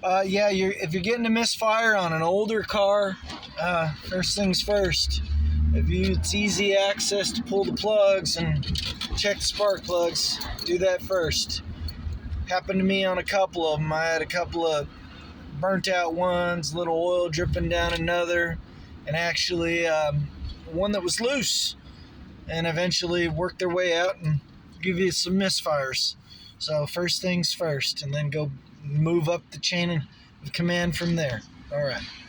Yeah, if you're getting a misfire on an older car, first things first. It's easy access to pull the plugs and check the spark plugs, do that first. Happened to me on a couple of them. I had a couple of burnt out ones, little oil dripping down another, and actually one that was loose, and eventually worked their way out and give you some misfires. So first things first, and then go move up the chain of command from there. All right.